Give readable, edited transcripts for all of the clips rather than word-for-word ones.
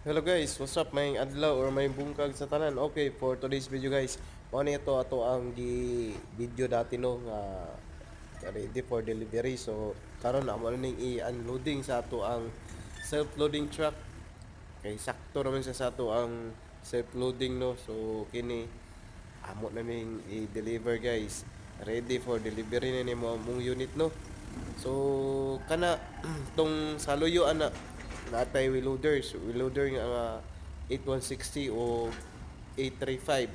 Hello guys, what's up? May adlaw or may bungkag sa tanan. Okay, for today's video guys, mao ni ito ato ang video dati no nga ready for delivery. So karon amo na ning i-unloading sa ato ang self-loading truck. Kay sakto naman siya sa ato ang self-loading no. So kini amo na ning i-deliver guys. Ready for delivery na nimo mong unit no. So kana tong saluyo ana natay wheel loaders. Wheel loader nga 8160 o 835.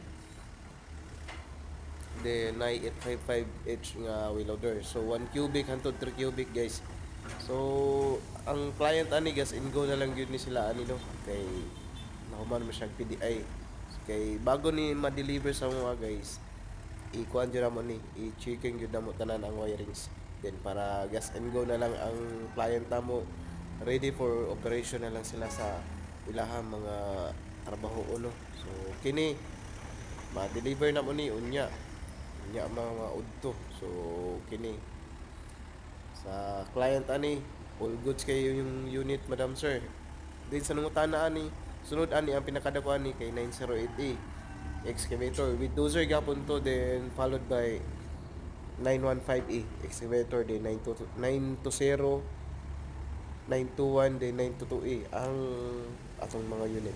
Then 9855H nga wheel loader. So 1 cubic hantod 3 cubic guys. So ang client ani gas and go na lang gyud ni sila ani no. Kay nahuman mo siyang PDI. Kay bago ni ma-deliver sa mga guys, ikuan jud mo ni i-checking jud namo tanan ang wirings. Then para gas and go na lang ang client namo, ready for operation na lang sila sa ilahang mga trabaho uno. So kini ma-deliver na mo ni unya mga udto. So kini sa client ani all goods kayo yung unit madam sir. Din sa nungutana ani sunod ani ang pinakadako ani kay 908A excavator with dozer gapon to, then followed by 915A excavator, then 920 921 then 922A ang atong mga unit.